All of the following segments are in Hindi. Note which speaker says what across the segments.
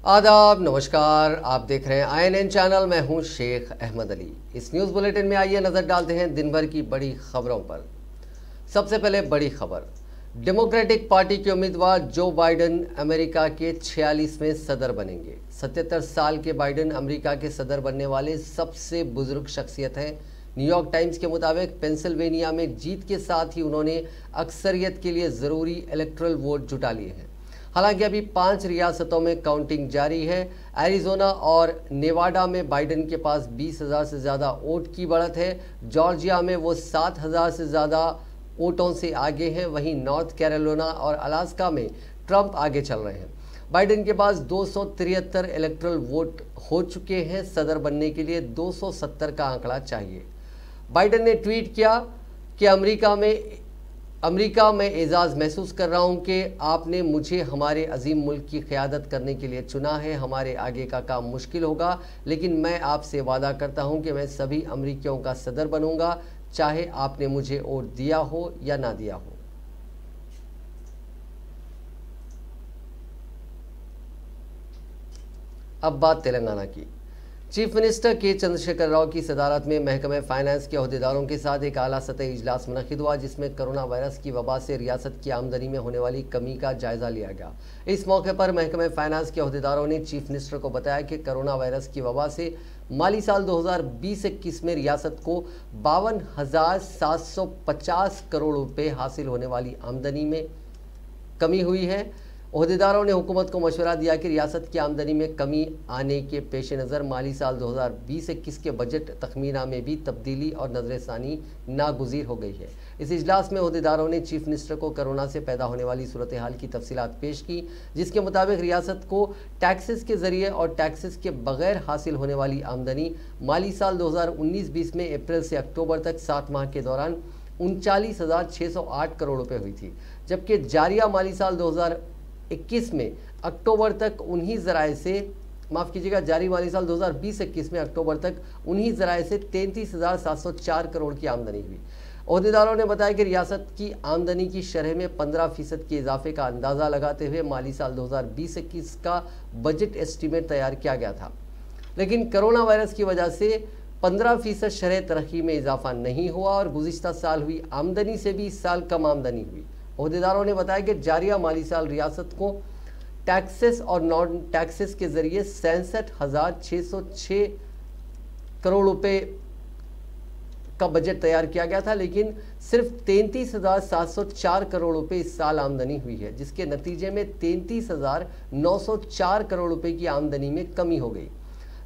Speaker 1: आदाब, नमस्कार। आप देख रहे हैं INN चैनल। मैं हूं शेख अहमद अली। इस न्यूज़ बुलेटिन में आइए नज़र डालते हैं दिन भर की बड़ी खबरों पर। सबसे पहले बड़ी खबर, डेमोक्रेटिक पार्टी के उम्मीदवार जो बाइडेन अमेरिका के 46वें सदर बनेंगे। 77 साल के बाइडेन अमेरिका के सदर बनने वाले सबसे बुजुर्ग शख्सियत हैं। न्यूयॉर्क टाइम्स के मुताबिक पेंसिल्वेनिया में जीत के साथ ही उन्होंने अक्सरियत के लिए ज़रूरी इलेक्टरल वोट जुटा लिए हैं। हालांकि अभी 5 रियासतों में काउंटिंग जारी है। एरिजोना और नेवाडा में बाइडेन के पास 20,000 से ज़्यादा वोट की बढ़त है। जॉर्जिया में वो 7,000 से ज़्यादा वोटों से आगे हैं। वहीं नॉर्थ कैरोलिना और अलास्का में ट्रंप आगे चल रहे हैं। बाइडेन के पास 273 इलेक्टरल वोट हो चुके हैं। सदर बनने के लिए 270 का आंकड़ा चाहिए। बाइडेन ने ट्वीट किया कि अमेरिका में एजाज़ महसूस कर रहा हूं कि आपने मुझे हमारे अजीम मुल्क की क़यादत करने के लिए चुना है। हमारे आगे का काम मुश्किल होगा, लेकिन मैं आपसे वादा करता हूं कि मैं सभी अमेरिकियों का सदर बनूंगा, चाहे आपने मुझे वोट दिया हो या ना दिया हो। अब बात तेलंगाना की। चीफ मिनिस्टर के चंद्रशेखर राव की सदारत में महकमे फाइनेंस के अहदेदारों के साथ एक आला सतही इजलास मुनक़िद हुआ, जिसमें कोरोना वायरस की वबा से रियासत की आमदनी में होने वाली कमी का जायजा लिया गया। इस मौके पर महकमे फाइनेंस के अहदेदारों ने चीफ मिनिस्टर को बताया कि कोरोना वायरस की वबा से माली साल 2020-21 में रियासत को 52,750 करोड़ रुपये हासिल होने वाली आमदनी में कमी हुई है। ओहदेदारों ने हुकूमत को मशवरा दिया कि रियासत की आमदनी में कमी आने के पेश नज़र माली साल 2020-21 के बजट तखमीना में भी तब्दीली और नज़रसानी नागुज़ीर हो गई है। इस इजलास में ओहदेदारों ने चीफ मिनिस्टर को कोरोना से पैदा होने वाली सूरत हाल की तफसीलात पेश की, जिसके मुताबिक रियासत को टैक्सेस के ज़रिए और टैक्सेस के बगैर हासिल होने वाली आमदनी माली साल 2019-20 में अप्रैल से अक्टूबर तक 7 माह के दौरान 39,608 करोड़ रुपये हुई थी, जबकि जारिया माली साल 2021 में अक्टूबर तक उन्हीं ज़राए से जारी माली साल 2020-21 में अक्टूबर तक उन्हीं ज़राए से 33,704 करोड़ की आमदनी हुई। ओहदेदारों ने बताया कि रियासत की आमदनी की शरह में 15% के इजाफे का अंदाज़ा लगाते हुए माली साल 2020-21 का बजट एस्टीमेट तैयार किया गया था, लेकिन कोरोना वायरस की वजह से 15% शरह तरक्की में इजाफा नहीं हुआ और गुज़िश्ता साल हुई आमदनी से भी इस साल कम आमदनी हुई। ओहदेदारों ने बताया कि जारिया माली साल रियासत को टैक्सेस और नॉन टैक्सेस के जरिए 67,606 करोड़ रुपए का बजट तैयार किया गया था, लेकिन सिर्फ 33,704 करोड़ रुपए इस साल आमदनी हुई है, जिसके नतीजे में 33,904 करोड़ रुपए की आमदनी में कमी हो गई।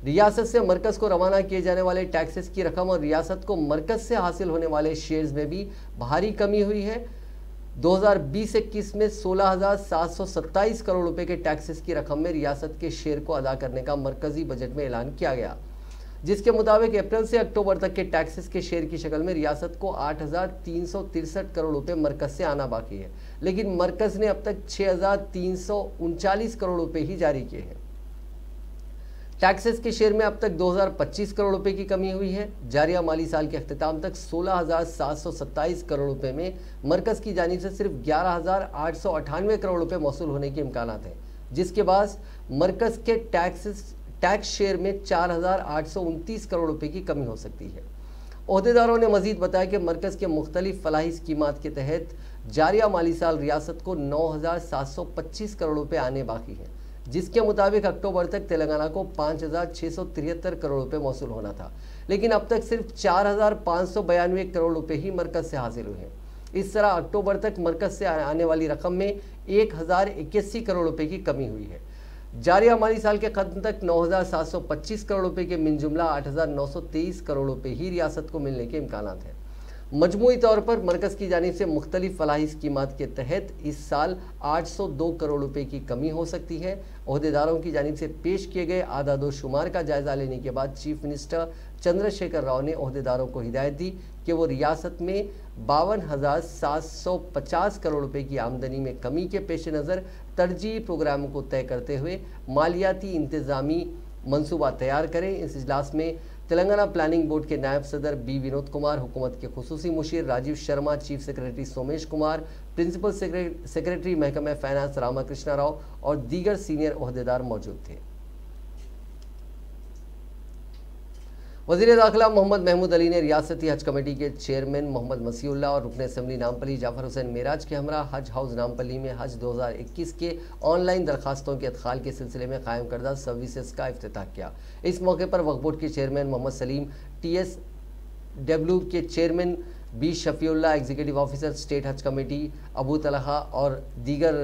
Speaker 1: रियासत से मरकज़ को रवाना किए जाने वाले टैक्सेस की रकम और रियासत को मरकज़ से हासिल होने वाले शेयर्स में भी भारी कमी हुई है। 2020-21 में 16,727 करोड़ रुपए के टैक्सेस की रकम में रियासत के शेयर को अदा करने का मरकजी बजट में ऐलान किया गया, जिसके मुताबिक अप्रैल से अक्टूबर तक के टैक्सेस के शेयर की शक्ल में रियासत को 8,363 करोड़ रुपए मरकज से आना बाकी है, लेकिन मरकज ने अब तक 6,339 करोड़ रुपए ही जारी किए हैं। टैक्सेस के शेयर में अब तक 2,025 करोड़ रुपए की कमी हुई है। जारिया माली साल के अख्तिताम तक 16,727 करोड़ रुपए में मरकज़ की जानिब से सिर्फ 11,898 करोड़ रुपए मौसूल होने के इम्कानात हैं, जिसके बाद मरकज़ के टैक्स शेयर में 4,829 करोड़ रुपए की कमी हो सकती है। ओहदेदारों ने मजीद बताया कि मरकज़ के मुख्तलिफ फलाही स्कीमात के तहत जारिया माली साल रियासत को 9,725 करोड़ रुपए आने बाकी हैं, जिसके मुताबिक अक्टूबर तक तेलंगाना को 5,673 करोड़ रुपए मौसूल होना था, लेकिन अब तक सिर्फ 4,592 करोड़ रुपए ही मरकज़ से हासिल हुए हैं। इस तरह अक्टूबर तक मरकज़ से आने वाली रकम में 1,081 करोड़ रुपए की कमी हुई है। जारिया माली साल के खत्म तक 9,725 करोड़ रुपए के मिन जुमला 8,923 करोड़ रुपए ही रियासत को मिलने के इम्कानात हैं। मजमूई तौर पर मरकज़ की जानिब से मुख्तलिफ फलाही स्कीमात के तहत इस साल 802 करोड़ रुपए की कमी हो सकती है। ओहदेदारों की जानिब से पेश किए गए आदाद शुमार का जायज़ा लेने के बाद चीफ मिनिस्टर चंद्रशेखर राव ने ओहदेदारों को हिदायत दी कि वो रियासत में 52,750 करोड़ रुपए की आमदनी में कमी के पेश नज़र तरजीही प्रोग्रामों को तय करते हुए मालियाती इंतज़ामी मनसूबा तैयार करें। इस इजलास में तेलंगाना प्लानिंग बोर्ड के नायब सदर बी विनोद कुमार, हुकूमत के खुसूसी मुशीर Rajiv Sharma, chief secretary Somesh Kumar, principal secretary महकमा फाइनेंस रामाकृष्णा राव और दीगर सीनियर ओहदेदार मौजूद थे। वज़ीर दाखिला मोहम्मद महमूद अली ने रियासती हज कमेटी के चेयरमैन मोहम्मद मसीहुल्लाह और रुकन असम्बली नामपल्ली जाफर हुसैन मेराज के हमरा हज हाउस नामपल्ली में हज 2021 के ऑनलाइन दरखास्तों के अदखाल के सिलसिले में कायम करदा सर्विसेज का इफ्तिताह किया। इस मौके पर वक्फ बोर्ड के चेयरमैन मोहम्मद सलीम, TSW के chairman B Shafiullah, executive officer state Haj committee Abu Talha और दीगर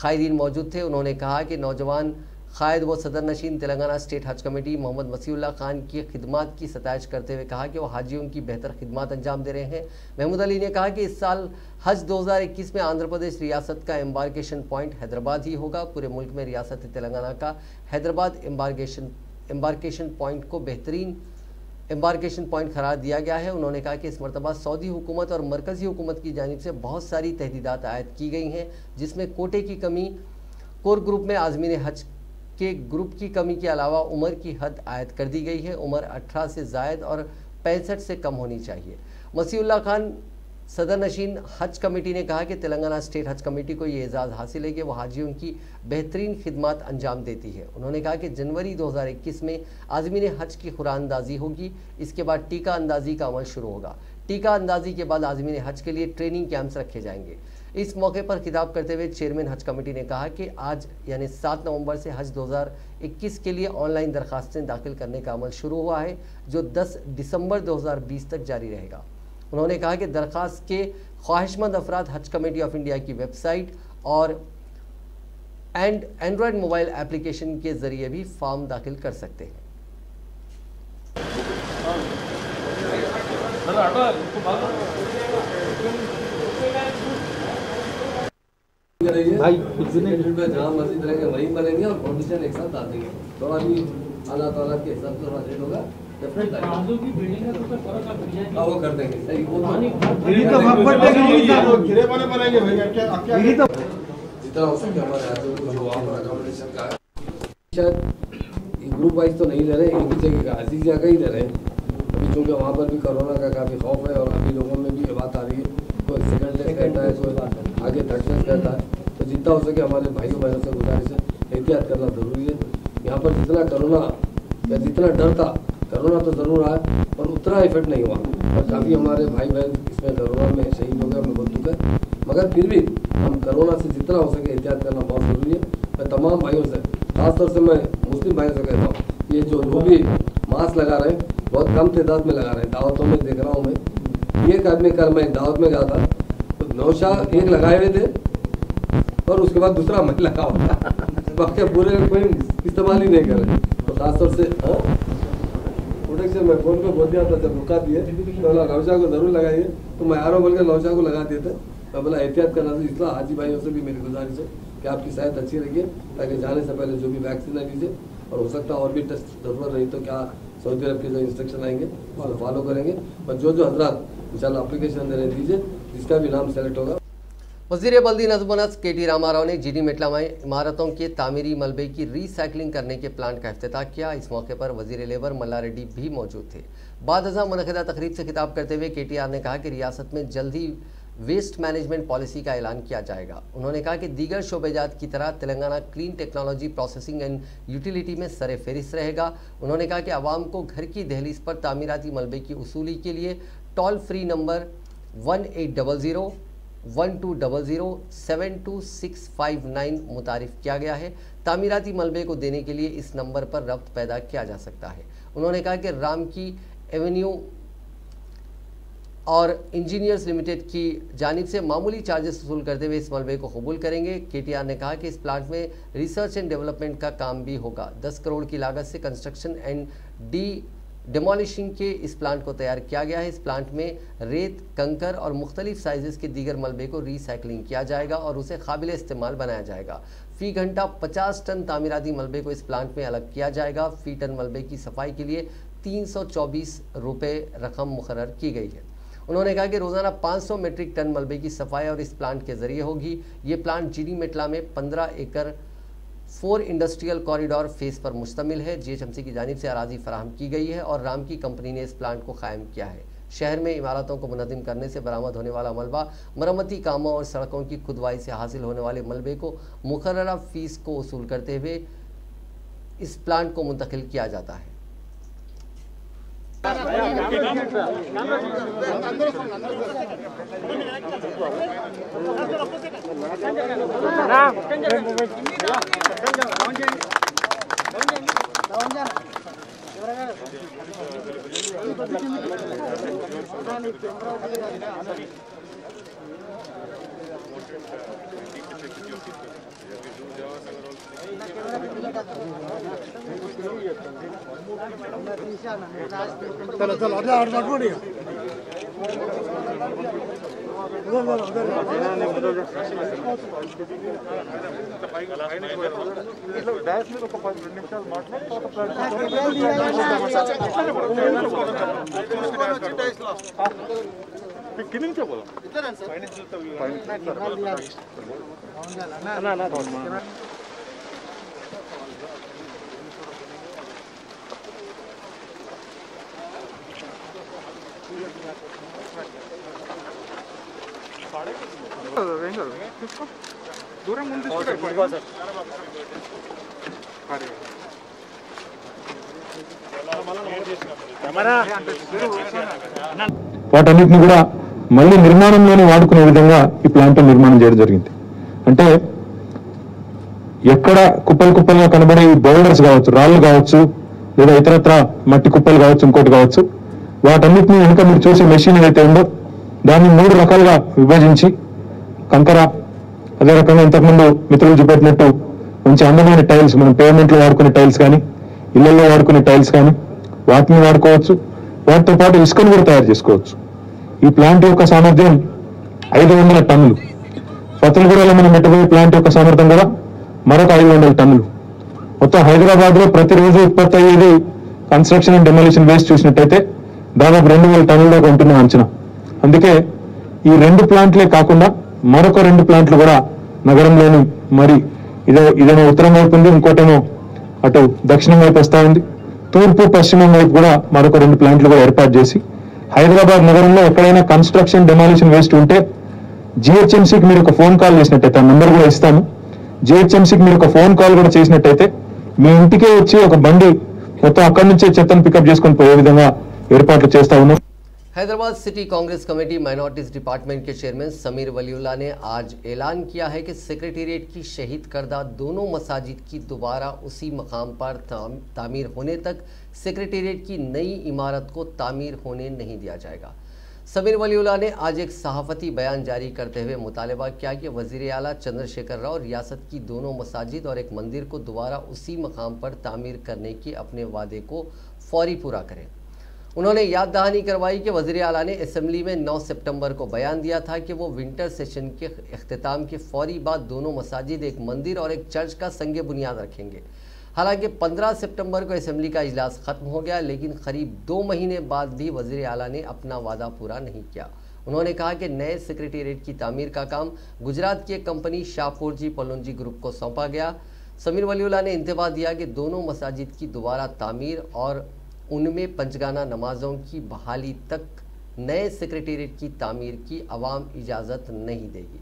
Speaker 1: कायदीन मौजूद थे। उन्होंने कहा कि नौजवान कायद व सदर नशीन तेलंगाना स्टेट हज कमेटी मोहम्मद मसीहुल्लाह खान की खिदमात की सताइश करते हुए कहा कि वह हाजियों की बेहतर खिदमात अंजाम दे रहे हैं। महमूद अली ने कहा कि इस साल हज 2021 में आंध्र प्रदेश रियासत का एम्बार्केशन पॉइंट हैदराबाद ही होगा। पूरे मुल्क में रियासत तेलंगाना का हैदराबाद एम्बार्केशन पॉइंट को बेहतरीन एम्बार्केशन पॉइंट करार दिया गया है। उन्होंने कहा कि इस मरतबा सऊदी हुकूमत और मरकज़ी हुकूमत की जानिब से बहुत सारी तहदीदात आयद की गई हैं, जिसमें कोटे की कमी, कोर ग्रुप में आज़मीन हज के ग्रुप की कमी के अलावा उम्र की हद आयद कर दी गई है। उम्र 18 से ज़ायद और 65 से कम होनी चाहिए। मसीहुल्लाह खान सदर नशीन हज कमेटी ने कहा कि तेलंगाना स्टेट हज कमेटी को ये एजाज़ हासिल है कि वह हाजियों की बेहतरीन खिदमत अंजाम देती है। उन्होंने कहा कि जनवरी 2021 में आज़मीन हज की खुरानंदाजी होगी। इसके बाद टीका अंदाजी का अमल शुरू होगा। टीका अंदाजी के बाद आज़मीन हज के लिए ट्रेनिंग कैंप्स रखे जाएंगे। इस मौके पर खिताब करते हुए चेयरमैन हज कमेटी ने कहा कि आज यानी 7 नवंबर से हज 2021 के लिए ऑनलाइन दरखास्तें दाखिल करने का अमल शुरू हुआ है, जो 10 दिसंबर 2020 तक जारी रहेगा। उन्होंने कहा कि दरखास्त के ख्वाहिशमंद अफराद हज कमेटी ऑफ इंडिया की वेबसाइट और एंड्रॉयड मोबाइल एप्लीकेशन के जरिए भी फॉर्म दाखिल कर सकते हैं।
Speaker 2: भाई जहाँ मस्जिद रहेंगे वहीं बनेंगे और फाउंडेशन एक साथ आ देंगे। तो अभी अल्लाह ताला के हिसाब से रेट होगा, डेफिनेट वो कर देंगे। सही वो तो जितना हो सके हमारे हाथों को जो वहाँ पर अकोमोडेशन का है, शायद ग्रुप वाइज तो नहीं ले रहे, एक ही जगह का ऐसी जगह ही ले रहे हैं। अभी चूँकि वहाँ पर भी कोरोना का काफ़ी खौफ है और अभी लोगों में भी ये बात आ रही है, कोई सेकंड टेस्ट करता है, कोई आगे थर्ड टेस्ट करता है। तो जितना हो सके हमारे भाइयों बहनों से गुजारिश है, एहतियात करना ज़रूरी है। यहाँ पर जितना कोरोना या जितना डर था, कोरोना तो ज़रूर आया पर उतना इफेक्ट नहीं हुआ और काफ़ी हमारे भाई बहन इसमें कोरोना में शहीद हो गए, हमें बहुत दुख है। मगर फिर भी हम कोरोना से जितना हो सके एहतियात करना बहुत ज़रूरी है। मैं तमाम भाइयों से, खासतौर से मैं मुस्लिम भाइयों से कहता हूँ, ये जो भी मास्क लगा रहे हैं बहुत कम तादाद में लगा रहे हैं। दावतों में देख रहा हूँ मैं, एक आदमी कल मैं दावत में गया था तो नौशाद एक लगाए हुए थे और उसके बाद दूसरा मैं लगा हुआ था, बाकी पूरे कोई इस्तेमाल ही नहीं कर रहे। तो खासतौर से प्रोटेक्शन मैं फ़ोन पे बोल दिया था, जब रुका दिए तो नौशाद को ज़रूर लगाइए, तो मैं आरो बोल के नौशाद को लगा दिए थे। मैं बोला एहतियात करना था। इसलिए हाजी भाइयों से भी मेरी गुजारिश है कि आपकी सेहत अच्छी रखिए, ताकि जाने से पहले जो भी वैक्सीन है लीजिए, और हो सकता है और भी टेस्ट ज़रूरत नहीं तो क्या सऊदी अरब के जो इंस्ट्रक्शन आएंगे उसको फॉलो करेंगे। पर जो हजरात इंशाल्लाह एप्लीकेशन दे रहे दीजिए, जिसका भी नाम सेलेक्ट होगा।
Speaker 1: वज़ीर बल्दी नज़्म व नस्क KT रामाराव ने जीडी मेटला में इमारतों के तामीरी मलबे की रीसाइक्लिंग करने के प्लांट का इफ्तिताह किया। इस मौके पर वज़ीर लेबर मल्ला रेड्डी भी मौजूद थे। बाद अज़ा मुनक़िदा तक़रीब से खिताब करते हुए KTR ने कहा कि रियासत में जल्द ही वेस्ट मैनेजमेंट पॉलिसी का ऐलान किया जाएगा। उन्होंने कहा कि दीगर शोबेजात की तरह Telangana clean technology processing and utility में सरे फहरिस्त रहेगा। उन्होंने कहा कि आवाम को घर की दहलीज पर तामीराती मलबे की उसूली के लिए टोल फ्री नंबर 1800 1200 72659 मुतारिफ किया गया है। तामीराती मलबे को देने के लिए इस नंबर पर रब्त पैदा किया जा सकता है। उन्होंने कहा कि राम की एवेन्यू और इंजीनियर्स लिमिटेड की जानिब से मामूली चार्जेस वसूल करते हुए इस मलबे को कबूल करेंगे। KTR ने कहा कि इस प्लांट में रिसर्च एंड डेवलपमेंट का काम भी होगा। 10 करोड़ की लागत से कंस्ट्रक्शन एंड डिमोलिशिंग के इस प्लांट को तैयार किया गया है। इस प्लांट में रेत, कंकर और मुख्तलिफ साइजेस के दीगर मलबे को रिसाइकलिंग किया जाएगा और उसे काबिल इस्तेमाल बनाया जाएगा। फ़ी घंटा 50 टन तामीराती मलबे को इस प्लांट में अलग किया जाएगा। फ़ी टन मलबे की सफाई के लिए 324 रुपये रकम मुकर्रर की गई है। उन्होंने कहा कि रोज़ाना 500 मीट्रिक टन मलबे की सफाई और इस प्लांट के ज़रिए होगी। ये प्लांट जीडी मेटला में 15 एकड़ 4 इंडस्ट्रियल कॉरिडोर फेस पर मुश्तमिल है। जीएचएमसी की जानिब से अराजी फराहम की गई है और राम की कंपनी ने इस प्लांट को कायम किया है। शहर में इमारतों को मुनज़्ज़म करने से बरामद होने वाला मलबा मरम्मती कामों और सड़कों की खुदवाई से हासिल होने वाले मलबे को मुकर्ररा फीस को वसूल करते हुए इस प्लांट को मुंतकिल किया जाता है।
Speaker 3: चलो चलो దూరం ముందు వాటన్నిటిని కూడా మళ్ళీ నిర్మాణంలోనే వాడుకునే విధంగా ఈ ప్లాంట్ నిర్మాణం చేయడం జరిగింది. అంటే ఎక్కడ కుప్పలు కుప్పలుగా కనబడే ఈ బౌల్డర్స్ కావచ్చు, రాళ్ళు కావచ్చు, లేదా ఇతరత్ర మట్టి కుప్పలు కావచ్చు, ఇంకోటి కావచ్చు, వాటన్నిటిని వెనుక మీరు చూసే మెషిన్ ఏదైతే ఉందో దాన్ని 3 రకాలుగా విభజించి కంకర, అదే రకంగా ఇంతకుముందు మిత్రులు చూపెట్టినట్టు మంచి అందమైన టైల్స్, మనం పేమెంట్లో వాడుకునే టైల్స్ కానీ, ఇళ్లలో వాడుకునే టైల్స్ కానీ వాటిని వాడుకోవచ్చు. వాటితో పాటు ఇసుకను కూడా తయారు చేసుకోవచ్చు. ఈ ప్లాంట్ యొక్క సామర్థ్యం 500 టన్నులు. ఫతల్గూడలో మనం పెట్టబోయే ప్లాంట్ యొక్క సామర్థ్యం కూడా మరొక 500 టన్నులు. మొత్తం హైదరాబాద్ లో ప్రతిరోజు ఉత్పత్తి అయ్యేది కన్స్ట్రక్షన్ అండ్ డెమోలిషన్ వేస్ట్ చూసినట్టయితే దాదాపు 2000 టన్నుల దాకా ఉంటున్న అంచనా. అందుకే ఈ 2 ప్లాంట్లే కాకుండా మరొక 2 ప్లాంట్లు కూడా నగరంలోని, మరి ఇదేమో ఉత్తరం వైపు ఉంది, ఇంకోటేమో అటు దక్షిణం వైపు వస్తా ఉంది, తూర్పు పశ్చిమం వైపు కూడా మరొక 2 ప్లాంట్లు కూడా ఏర్పాటు చేసి హైదరాబాద్ నగరంలో ఎక్కడైనా కన్స్ట్రక్షన్ డెమాలిషన్ వేస్ట్ ఉంటే జిహెచ్ఎంసీకి మీరు ఒక ఫోన్ కాల్ చేసినట్టయితే, ఆ నెంబర్ కూడా ఇస్తాము, జిహెచ్ఎంసీకి మీరు ఒక ఫోన్ కాల్ కూడా చేసినట్టయితే మీ ఇంటికే వచ్చి ఒక బండి మొత్తం అక్కడి నుంచే చెత్తను పికప్ చేసుకొని పోయే విధంగా ఏర్పాట్లు చేస్తా ఉన్నాం.
Speaker 1: Hyderabad city Congress committee minorities department के चेयरमैन समीर वलीउल्लाह ने आज ऐलान किया है कि सेक्रेटेरिएट की शहीद करदा दोनों मसाजिद की दोबारा उसी मकाम पर तामीर होने तक सेक्रेटेरिएट की नई इमारत को तामीर होने नहीं दिया जाएगा। समीर वलीउल्लाह ने आज एक सहाफ़ती बयान जारी करते हुए मुतालबा किया कि वज़ीर आला चंद्रशेखर राव रियासत की दोनों मसाजिद और एक मंदिर को दोबारा उसी मकाम पर तामीर करने के अपने वादे को फौरी पूरा करें। उन्होंने याद दहानी करवाई कि वज़ीर आला ने असेंबली में 9 सितंबर को बयान दिया था कि वो विंटर सेशन के अख्तिताम के फौरी बाद दोनों मसाजिद, एक मंदिर और एक चर्च का संगे बुनियाद रखेंगे। हालांकि 15 सितंबर को असेंबली का इजलास ख़त्म हो गया, लेकिन करीब 2 महीने बाद भी वज़ीर आला ने अपना वादा पूरा नहीं किया। उन्होंने कहा कि नए सेक्रेटेरिएट की तामीर का काम गुजरात की एक कंपनी शाहपुरजी पलोंजी ग्रुप को सौंपा गया। समीर वलीउल्लाह ने इंतबाह दिया कि दोनों मसाजिद की दोबारा तामीर और उनमें पंचगाना नमाजों की बहाली तक नए सेक्रेटेरिएट की तामीर की अवाम इजाज़त नहीं देगी।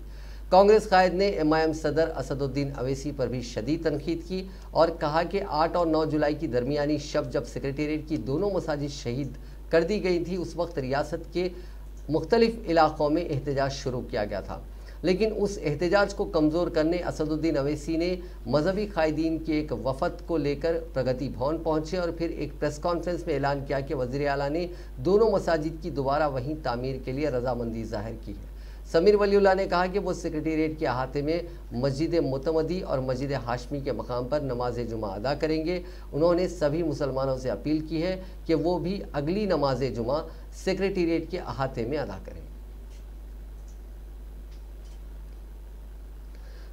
Speaker 1: कांग्रेस कायद ने एमआईएम सदर असदुद्दीन अवैसी पर भी शदीद तनकीद की और कहा कि 8 और 9 जुलाई की दरमियानी शब जब सेक्रेटेरिएट की दोनों मसाजिद शहीद कर दी गई थी, उस वक्त रियासत के मुख्तलिफ इलाक़ों में एहतजाज शुरू किया गया था, लेकिन उस एहतजाज को कमज़ोर करने असदुद्दीन अवैसी ने मजहबी कायदीन के एक वफद को लेकर प्रगति भवन पहुँचे और फिर एक प्रेस कॉन्फ्रेंस में ऐलान किया कि वज़ीर आला ने दोनों मसाजिद की दोबारा वहीं तामीर के लिए रजामंदी जाहिर की है। समीर वलीउल्लाह ने कहा कि वो सेक्रेटेरिएट के अहाते में मस्जिद मुतमदी और मस्जिद हाशमी के मकाम पर नमाज जुमा अदा करेंगे। उन्होंने सभी मुसलमानों से अपील की है कि वो भी अगली नमाज जुमा सेक्रेटेरिएट के अहाते में अदा करें।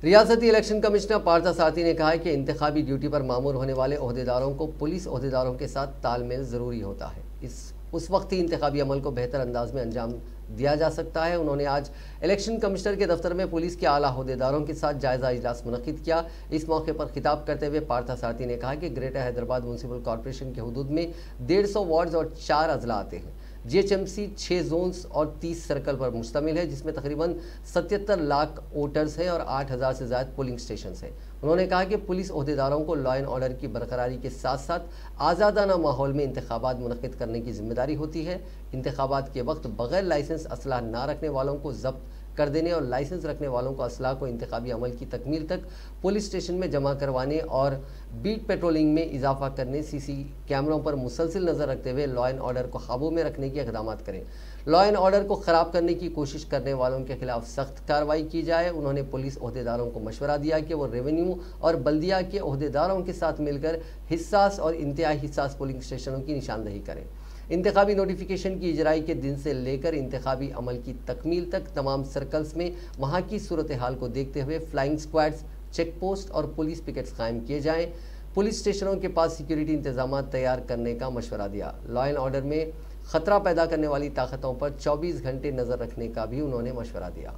Speaker 1: रियासती इलेक्शन कमिश्नर पार्था सारथी ने कहा है कि इंतखाबी ड्यूटी पर मामूर होने वाले ओहदेदारों को पुलिस ओहदेदारों के साथ तालमेल ज़रूरी होता है। उस वक्त ही इंतखाबी अमल को बेहतर अंदाज में अंजाम दिया जा सकता है। उन्होंने आज इलेक्शन कमिश्नर के दफ्तर में पुलिस के आला अहदेदारों के साथ जायजा इजलास मुनक्किद किया। इस मौके पर खिताब करते हुए पार्था सारथी ने कहा कि ग्रेटर हैदराबाद म्यूनसिपल कॉर्पोरेशन के हुदूद में 150 वार्ड्स और 4 अजला आते हैं। GHMC 6 जोन्स और 30 सर्कल पर मुश्तमिल है, जिसमें तकरीबन 77 लाख वोटर्स हैं और 8000 से ज़्यादा पोलिंग स्टेशन हैं। उन्होंने कहा कि पुलिस ओहदेदारों को लॉ एंड ऑर्डर की बरकरारी के साथ साथ आज़ादाना माहौल में इंतखाबात मुनक्किद करने की जिम्मेदारी होती है। इंतखाबात के वक्त बगैर लाइसेंस असलाह ना रखने वालों को जब्त कर देने और लाइसेंस रखने वालों को असलाह को इंतखाबी अमल की तकमील तक पुलिस स्टेशन में जमा करवाने और बीट पेट्रोलिंग में इजाफा करने, CC कैमरों पर मुसलसिल नज़र रखते हुए लॉ एंड ऑर्डर को काबू में रखने के इक़दाम करें। लॉ एंड ऑर्डर को ख़राब करने की कोशिश करने वालों के खिलाफ सख्त कार्रवाई की जाए। उन्होंने पुलिस ओहदेदारों को मशवरा दिया कि वो रेवेन्यू और बल्दिया के ओहदेदारों के साथ मिलकर हिस्सास और इंतहाई हिस्सास पोलिंग स्टेशनों की निशानदही करें। इंतखाबी नोटिफिकेशन की इजराई के दिन से लेकर इंतखाबी अमल की तकमील तक तमाम सर्कल्स में वहाँ की सूरत हाल को देखते हुए फ्लाइंग स्क्वाड्स, चेक पोस्ट और पुलिस पिकेट्स कायम किए जाएँ। पुलिस स्टेशनों के पास सिक्योरिटी इंतजाम तैयार करने का मशवरा दिया। लॉ एंड ऑर्डर में खतरा पैदा करने वाली ताकतों पर 24 घंटे नज़र रखने का भी उन्होंने मशवरा दिया।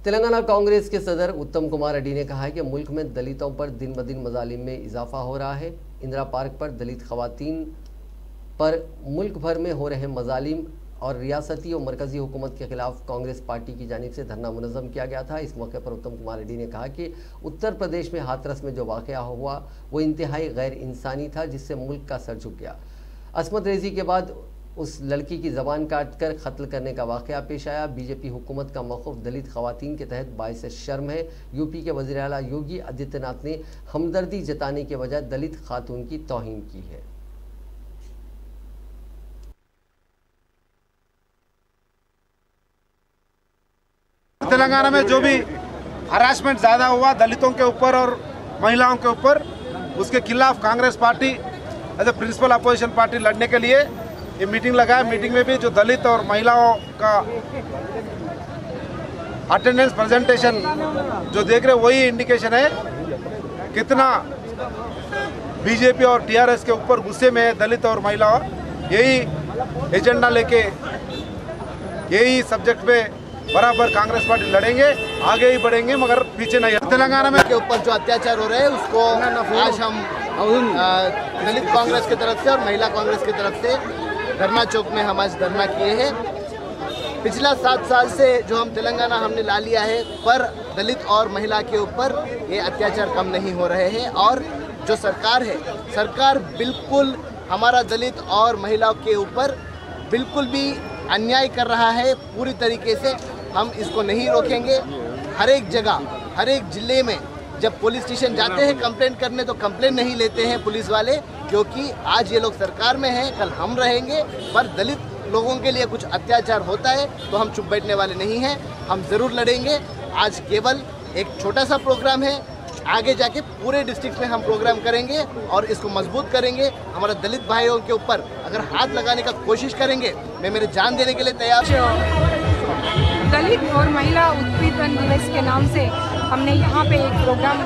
Speaker 1: तेलंगाना कांग्रेस के सदर उत्तम कुमार रेड्डी ने कहा है कि मुल्क में दलितों पर दिन ब दिन मजालिम में इजाफा हो रहा है। इंदिरा पार्क पर दलित खवातीन पर मुल्क भर में हो रहे मजालिम और रियासती और मरकजी हुकूमत के खिलाफ कांग्रेस पार्टी की जानिब से धरना मुनज़्ज़म किया गया था। इस मौके पर उत्तम कुमार रेड्डी ने कहा कि उत्तर प्रदेश में हाथरस में जो वाक़या हुआ वो इंतहाई गैर इंसानी था, जिससे मुल्क का सर झुक गया। असमत रेजी के बाद उस लड़की की ज़बान काट कर कत्ल करने का वाक़या पेश आया। बीजेपी हुकूमत का मौक़िफ़ दलित ख़वातीन के तहत बाइस शर्म है। यूपी के वज़ीर आला योगी आदित्यनाथ ने हमदर्दी जताने के बजाय दलित खातून की तौहीन की है।
Speaker 4: तेलंगाना में जो भी हरासमेंट ज़्यादा हुआ दलितों के ऊपर और महिलाओं के ऊपर, उसके खिलाफ Congress party as a principal opposition party लड़ने के लिए ये मीटिंग लगाया। मीटिंग में भी जो दलित और महिलाओं का अटेंडेंस प्रेजेंटेशन जो देख रहे वही इंडिकेशन है कितना बीजेपी और टीआरएस के ऊपर गुस्से में है दलित और महिलाओं। यही एजेंडा लेके यही सब्जेक्ट पे बराबर कांग्रेस पार्टी लड़ेंगे, आगे ही बढ़ेंगे मगर पीछे नहीं। तेलंगाना में
Speaker 5: के ऊपर जो अत्याचार हो रहे हैं उसको आज हम दलित कांग्रेस की तरफ से और महिला कांग्रेस की तरफ से धरना चौक में हम आज धरना किए हैं। पिछला 7 साल से जो हम तेलंगाना हमने ला लिया है, पर दलित और महिला के ऊपर ये अत्याचार कम नहीं हो रहे हैं। और जो सरकार है, सरकार बिल्कुल हमारा दलित और महिलाओं के ऊपर बिल्कुल भी अन्याय कर रहा है। पूरी तरीके से हम इसको नहीं रोकेंगे। हर एक जगह, हर एक ज़िले में जब पुलिस स्टेशन जाते हैं कंप्लेंट करने तो कंप्लेंट नहीं लेते हैं पुलिस वाले, क्योंकि आज ये लोग सरकार में हैं, कल हम रहेंगे। पर दलित लोगों के लिए कुछ अत्याचार होता है तो हम चुप बैठने वाले नहीं हैं, हम ज़रूर लड़ेंगे। आज केवल एक छोटा सा प्रोग्राम है, आगे जाके पूरे डिस्ट्रिक्ट में हम प्रोग्राम करेंगे और इसको मजबूत करेंगे। हमारे दलित भाइयों के ऊपर अगर हाथ लगाने का कोशिश करेंगे, मैं मेरी जान देने के लिए तैयार हूँ।
Speaker 6: दलित और महिला उत्पीड़न दिवस के नाम से हमने यहाँ पे एक प्रोग्राम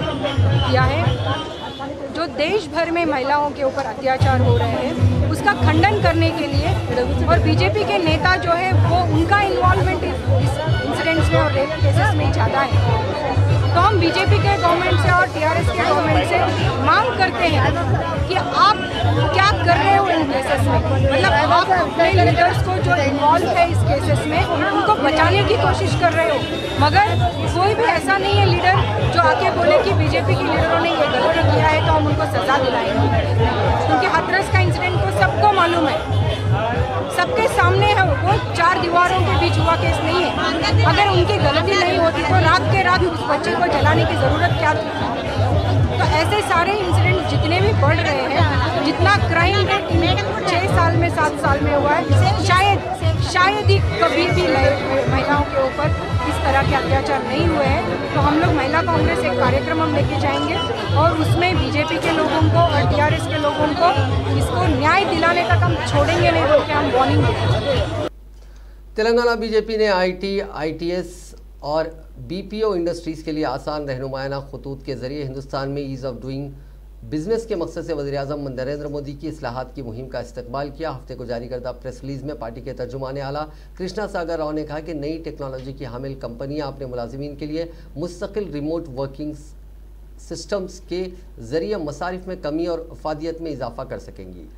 Speaker 6: किया है। जो देश भर में महिलाओं के ऊपर अत्याचार हो रहे हैं उसका खंडन करने के लिए, और बीजेपी के नेता जो है वो उनका इन्वॉल्वमेंट इस इंसिडेंट्स में और रेप केसेस में ज़्यादा है। तो हम बीजेपी के गवर्नमेंट से और टीआरएस के गवर्नमेंट से मांग करते हैं कि आप क्या कर रहे हो इन केसेस में। मतलब आप अपने लीडर्स को जो इन्वॉल्व है इस केसेस में उनको बचाने की कोशिश कर रहे हो, मगर कोई भी ऐसा नहीं है लीडर जो आके बोले कि बीजेपी के लीडरों ने ये गलती किया है तो हम उनको सजा दिलाएंगे। क्योंकि हाथरस का इंसिडेंट को सबको मालूम है, सबके सामने है, वो 4 दीवारों के बीच हुआ केस नहीं है। अगर उनकी गलती नहीं होती तो रात के रात उस बच्चे को जलाने की ज़रूरत क्या थी। तो ऐसे सारे इंसिडेंट जितने भी बढ़ रहे हैं, जितना क्राइम रेट 6 साल में 7 साल में हुआ है, शायद ही कभी भी महिलाओं के ऊपर इस तरह के अत्याचार नहीं हुए हैं। तो हम लोग महिला कांग्रेस एक कार्यक्रम हम लेके जाएंगे और उसमें बीजेपी के लोगों को और टीआरएस के लोगों को इसको न्याय दिलाने तक हम छोड़ेंगे नहीं, बोल के हम वार्निंग देंगे।
Speaker 1: तेलंगाना बीजेपी ने IT, ITS और BPO इंडस्ट्रीज़ के लिए आसान रहनुमायाना खतूत के ज़रिए हिंदुस्तान में ईज़ ऑफ डूइंग बिजनेस के मकसद से वज़ीर-ए-आज़म नरेंद्र मोदी की इस्लाहात की मुहिम का इस्तकबाल किया। हफ्ते को जारी करदा प्रेस रिलीज में पार्टी के तर्जुमान आला कृष्णा सागर राव ने कहा कि नई टेक्नोलॉजी की हामिल कंपनियां अपने मुलाजिमीन के लिए मुस्तकिल रिमोट वर्किंग सिस्टम्स के जरिए मसारिफ में कमी और अफादियत में इजाफा कर सकेंगी।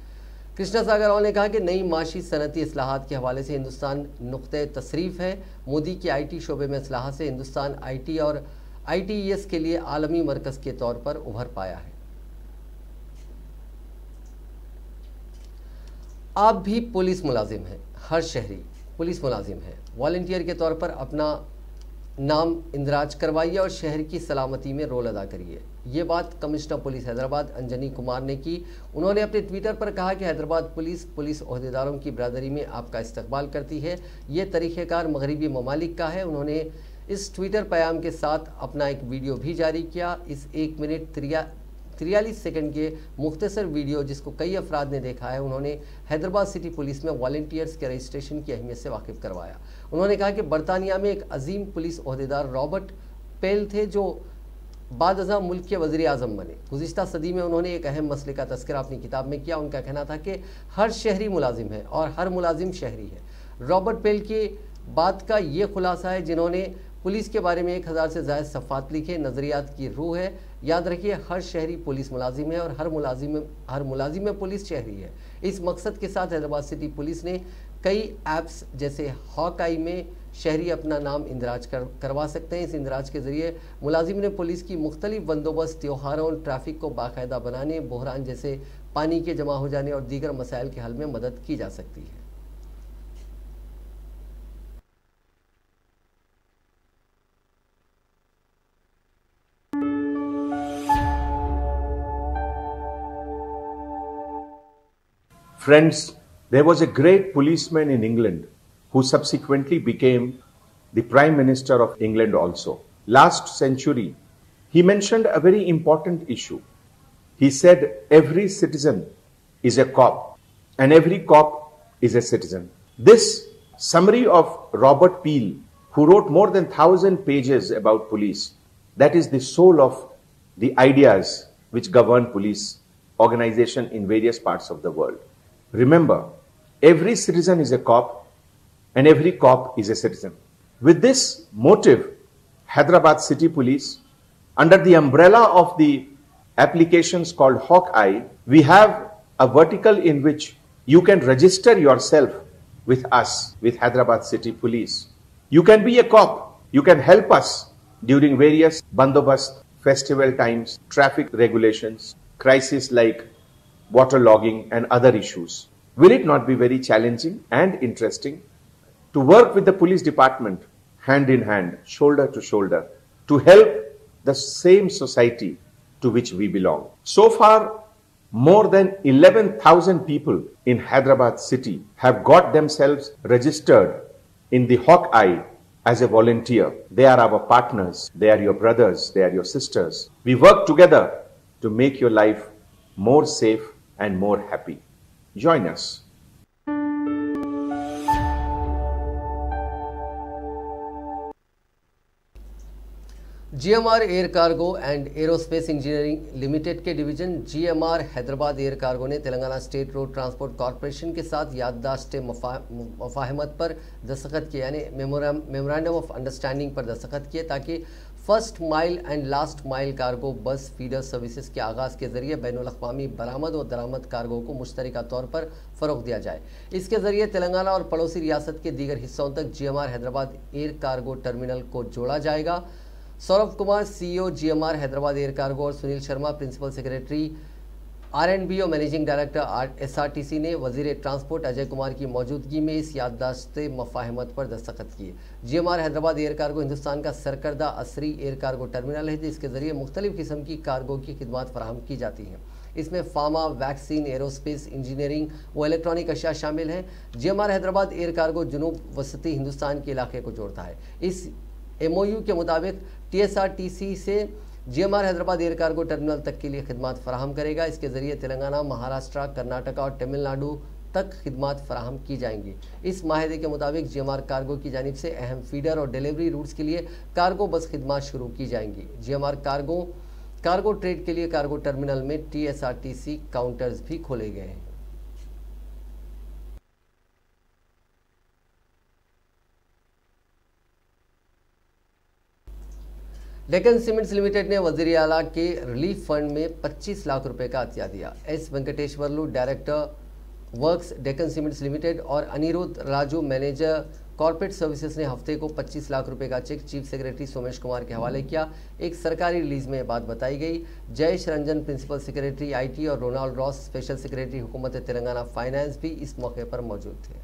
Speaker 1: कृष्णा सागर राव ने कहा कि नई माशी सनती इस्लाहात के हवाले से हिंदुस्तान नुक्ते तसरीफ़ है। मोदी की IT शोबे में इस्लाहात से हिंदुस्तान IT और ITES के लिए आलमी मरकज़ के तौर पर उभर पाया है। आप भी पुलिस मुलाजिम हैं। हर शहरी पुलिस मुलाजिम है। वॉलंटियर के तौर पर अपना नाम इंदराज करवाइए और शहर की सलामती में रोल अदा करिए। ये बात कमिश्नर पुलिस हैदराबाद अंजनी कुमार ने की। उन्होंने अपने ट्विटर पर कहा कि हैदराबाद पुलिस ओहदेदारों की बरादरी में आपका इस्तकबाल करती है। ये तरीक़ेकार मगरबी ममालिक का है। उन्होंने इस ट्विटर पैगाम के साथ अपना एक वीडियो भी जारी किया। इस 1 मिनट 43 सेकंड के मुख्तसर वीडियो जिसको कई अफराद ने देखा है, उन्होंने हैदराबाद सिटी पुलिस में वॉलंटियर्स के रजिस्ट्रेशन की अहमियत से वाकिफ़ करवाया। उन्होंने कहा कि बरतानिया में एक अजीम पुलिस ओहदेदार रॉबर्ट पेल थे जो बाद अज़ां मुल्क के वज़ीर-ए-आज़म बने। गुज़िश्ता सदी में उन्होंने एक अहम मसले का तज़किरा अपनी किताब में किया। उनका कहना था कि हर शहरी मुलाजिम है और हर मुलाजिम शहरी है। रॉबर्ट पेल की बात का ये खुलासा है जिन्होंने पुलिस के बारे में 1000 से ज़ायद सफ़ात लिखे। नज़रियात की रूह है। याद रखिए, हर शहरी पुलिस मुलाजिम है और हर मुलाजिम में पुलिस शहरी है। इस मकसद के साथ हैदराबाद सिटी पुलिस ने कई ऐप्स जैसे हॉक आई में शहरी अपना नाम इंदराज करवा सकते हैं। इस इंदराज के ज़रिए मुलाजिम ने पुलिस की मुख्तलिफ बंदोबस्त, त्योहारों और ट्रैफिक को बाकायदा बनाने, बहरान जैसे पानी के जमा हो जाने और दीगर मसाइल के हल में मदद की जा सकती है।
Speaker 7: Friends, there was a great policeman in England who subsequently became the Prime Minister of England also. Last century, he mentioned a very important issue. He said every citizen is a cop and every cop is a citizen. This summary of Robert Peel, who wrote more than 1000 pages about police, that is the soul of the ideas which govern police organization in various parts of the world. Remember, every citizen is a cop and every cop is a citizen. With this motive, Hyderabad City Police, under the umbrella of the applications called Hawkeye, we have a vertical in which you can register yourself with us, with Hyderabad City Police. You can be a cop. You can help us during various bandobast, festival times, traffic regulations, crises like waterlogging and other issues. Will it not be very challenging and interesting to work with the police department hand in hand, shoulder to shoulder, to help the same society to which we belong? So far, more than 11,000 people in Hyderabad city have got themselves registered in the Hawkeye as a volunteer. They are our partners, they are your brothers, they are your sisters. We work together to make your life more safe and more happy. Join us.
Speaker 1: GMR air cargo and aerospace engineering limited के division GMR Hyderabad air cargo ने Telangana state road transport corporation के साथ याददाश्त मुफाहमत पर दस्तखत किए, यानी मेमोरेंडम ऑफ अंडरस्टैंडिंग पर दस्तखत किए ताकि first mile and last mile cargo बस फीडर सर्विसेज के आगाज़ के जरिए बैनुल-अक़वामी बरामद और दरामद कार्गो को मुश्तरका तौर पर फ़रोग़ दिया जाए। इसके ज़रिए तेलंगाना और पड़ोसी रियासत के दीगर हिस्सों तक GMR Hyderabad air cargo terminal को जोड़ा जाएगा। Saurabh Kumar CEO GMR Hyderabad air cargo और Sunil Sharma principal secretary R&B और मैनेजिंग डायरेक्टर SRTC ने वज़ीर ट्रांसपोर्ट अजय कुमार की मौजूदगी में इस याददाश्त मुफाहमत पर दस्तखत किए। GMR Hyderabad air cargo Hindustan का सरकर्दा असरी एयर कार्गो टर्मिनल है जिसके ज़रिए मुख्तलिफ़ किस्म की कार्गो की खिदमत फराहम की जाती हैं। इसमें फार्मा, वैक्सीन, एरोस्पेस इंजीनियरिंग व इलेक्ट्रॉनिक अशिया शामिल हैं। GMR हैदराबाद एयर कार्गो जनूब वसती हिंदुस्तान के इलाके को जोड़ता है। इस MOU के मुताबिक TSRTC से GMR Hyderabad air cargo terminal तक के लिए खिदमत फराहम करेगा। इसके ज़रिए तेलंगाना, महाराष्ट्र, कर्नाटका और तमिलनाडु तक खिदमत फराहम की जाएंगी। इस माहदे के मुताबिक GMR कार्गो की जानिब से अहम फीडर और डिलीवरी रूट्स के लिए कार्गो बस खिदमत शुरू की जाएंगी। GMR कार्गो कार्गो ट्रेड के लिए कार्गो टर्मिनल में TSRTC काउंटर्स भी खोले गए हैं। डेक्कन सीमेंट्स लिमिटेड ने वजीर आला के रिलीफ फंड में 25 लाख रुपए का अतिया दिया। S Venkateswarlu, director works Deccan cements limited, और Aniruddh Raju, manager corporate services ने हफ्ते को 25 लाख रुपए का cheque chief secretary Somesh Kumar के हवाले किया। एक सरकारी रिलीज में यह बात बताई गई। Jayesh Ranjan, principal secretary IT, और रोनाल्ड रॉस, स्पेशल सेक्रेटरी हुकूमत तेलंगाना फाइनेंस भी इस मौके पर मौजूद थे।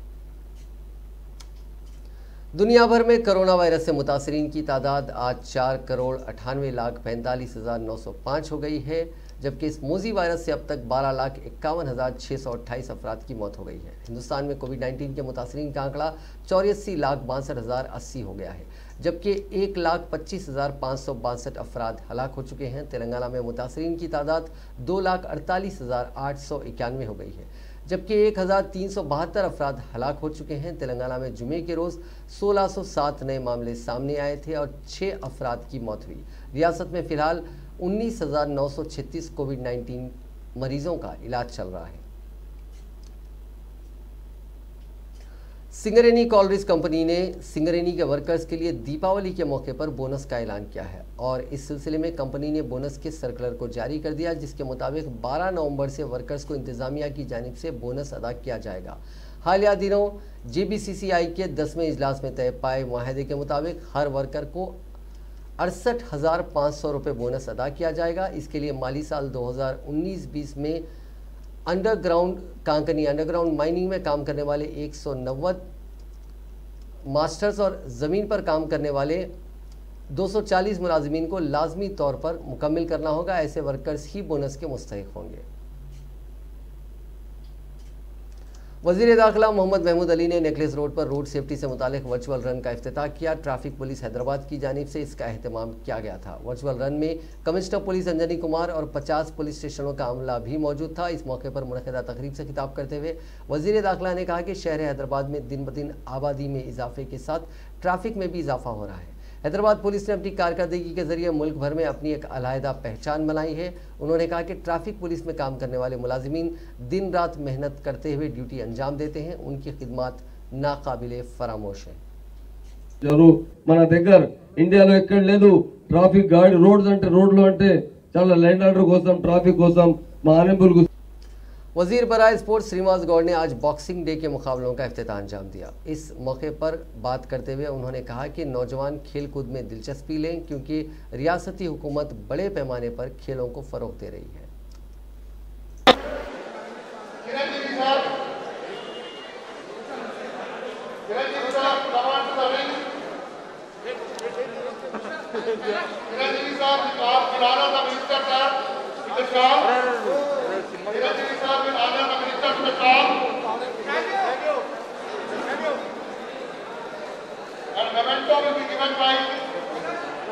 Speaker 1: दुनिया भर में कोरोना वायरस से मुतासरीन की तादाद आज 4,98,45,905 हो गई है, जबकि इस मोजी वायरस से अब तक 12,51,628 अफराद की मौत हो गई है। हिंदुस्तान में कोविड-19 के मुतासरीन का आंकड़ा 84,62,080 हो गया है, जबकि 1,25,562 अफराद हलाक हो चुके हैं। तेलंगाना में मुतासरीन की तादाद 2,48,891 हो गई है, जबकि 1,372 अफराद हलाक हो चुके हैं। तेलंगाना में जुमे के रोज़ 1607 नए मामले सामने आए थे और 6 अफराद की मौत हुई। रियासत में फिलहाल 19,936 कोविड-19 मरीजों का इलाज चल रहा है। सिंगरेनी कॉलरीज कंपनी ने सिंगरेनी के वर्कर्स के लिए दीपावली के मौके पर बोनस का ऐलान किया है और इस सिलसिले में कंपनी ने बोनस के सर्कुलर को जारी कर दिया, जिसके मुताबिक 12 नवंबर से वर्कर्स को इंतजामिया की जानिब से बोनस अदा किया जाएगा। हालिया दिनों JBCCI के 10वें इजलास में तय पाए मुआहदे के मुताबिक हर वर्कर को 68,500 रुपये बोनस अदा किया जाएगा। इसके लिए माली साल 2019-20 में अंडरग्राउंड कांकनी अंडरग्राउंड माइनिंग में काम करने वाले 190 मास्टर्स और ज़मीन पर काम करने वाले 240 मुलाजिमीन को लाजमी तौर पर मुकम्मिल करना होगा। ऐसे वर्कर्स ही बोनस के मुस्तहिक होंगे। वज़ीर दाखिला मोहम्मद महमूद अली ने नेकलेस रोड पर रोड सेफ्टी से मुतालिक वर्चुअल रन का इफ्तिताह किया। ट्रैफिक पुलिस हैदराबाद की जानिब से इसका अहतमाम किया गया था। वर्चुअल रन में कमिश्नर पुलिस अंजनी कुमार और 50 पुलिस स्टेशनों का अमला भी मौजूद था। इस मौके पर मुनक़िदा तकरीब से खिताब करते हुए वज़ीर दाखिला ने कहा कि शहर हैदराबाद में दिन ब दिन आबादी में इजाफे के साथ ट्रैफिक में भी इजाफा हो रहा है। हैदराबाद पुलिस ने अपनी कारकर्दगी के जरिए मुल्क भर में अपनी एक अलहदा पहचान बनाई है। उन्होंने कहा कि ट्रैफिक पुलिस में काम करने वाले मुलाजिमीन दिन रात मेहनत करते हुए ड्यूटी अंजाम देते हैं। उनकी खिदमत नाकाबिले फरामोश है।
Speaker 2: మన దగ్గర ఇండియాలో ఎక్కడ లేదు ట్రాఫిక్ గార్డ్ రోడ్స్ అంటే రోడ్లు అంటే చాలా లైన్ ఆర్డర్ కోసం ట్రాఫిక్ కోసం మా ఆర్ఎంబుల్
Speaker 1: वजीर बराए स्पोर्ट्स श्रीनिवास गौड़ ने आज बॉक्सिंग डे के मुकाबलों का इफ्तिताह अंजाम दिया। इस मौके पर बात करते हुए उन्होंने कहा कि नौजवान खेल कूद में दिलचस्पी लें, क्योंकि रियासती हुकूमत बड़े पैमाने पर खेलों को फ़रोग़ दे रही है।
Speaker 8: And memento will be given by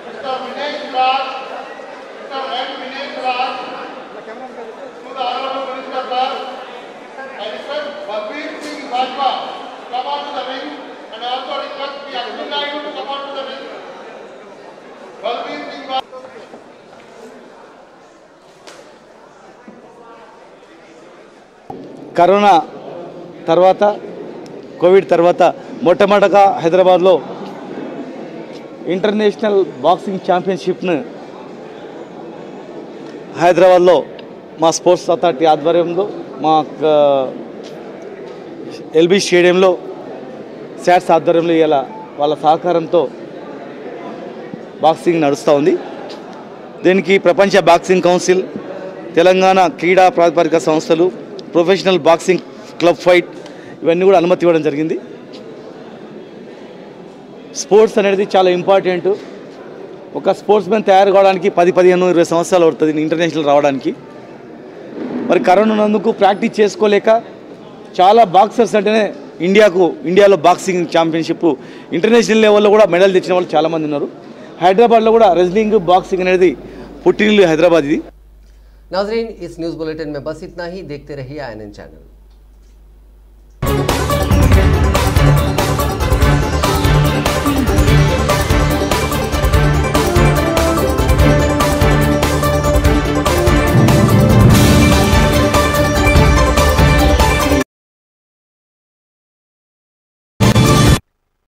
Speaker 8: Mr. Vinesh Raj, Mr. M. Vinesh Raj, to the Honorable Minister Sir. I request Balbir Singh Bajwa to come on to the ring, and I also request the Akshini Naidu to come on to the ring. Balbir Singh Bajwa.
Speaker 9: Corona తర్వాత కోవిడ్ తర్వాత మొట్టమొదటగా హైదరాబాద్లో ఇంటర్నేషనల్ బాక్సింగ్ ఛాంపియన్షిప్ను హైదరాబాద్లో మా స్పోర్ట్స్ అథారిటీ ఆధ్వర్యంలో మా ఎల్బీ స్టేడియంలో శాట్స్ ఆధ్వర్యంలో ఇలా వాళ్ళ సహకారంతో బాక్సింగ్ నడుస్తూ ఉంది. దీనికి ప్రపంచ బాక్సింగ్ కౌన్సిల్, తెలంగాణ క్రీడా ప్రాతిపదిక సంస్థలు, ప్రొఫెషనల్ బాక్సింగ్ క్లబ్ ఫైట్ ఇవన్నీ కూడా అనుమతి ఇవ్వడం జరిగింది. స్పోర్ట్స్ అనేది చాలా ఇంపార్టెంట్. ఒక స్పోర్ట్స్ మ్యాన్ తయారు కావడానికి 10, 15, 20 సంవత్సరాలు పడుతుంది ఇంటర్నేషనల్ రావడానికి. మరి కరోనా నందుకు ప్రాక్టీస్ చేసుకోలేక చాలా బాక్సర్స్ అంటేనే ఇండియాలో బాక్సింగ్ ఛాంపియన్షిప్ ఇంటర్నేషనల్ లెవెల్లో కూడా మెడల్ తెచ్చిన వాళ్ళు చాలామంది ఉన్నారు. హైదరాబాద్లో కూడా రెజ్లింగ్ బాక్సింగ్ అనేది పుట్టినిల్లు హైదరాబాద్ ఇది.
Speaker 1: नाज़रीन, इस न्यूज़ बुलेटिन में बस इतना ही। देखते रहिए INN चैनल।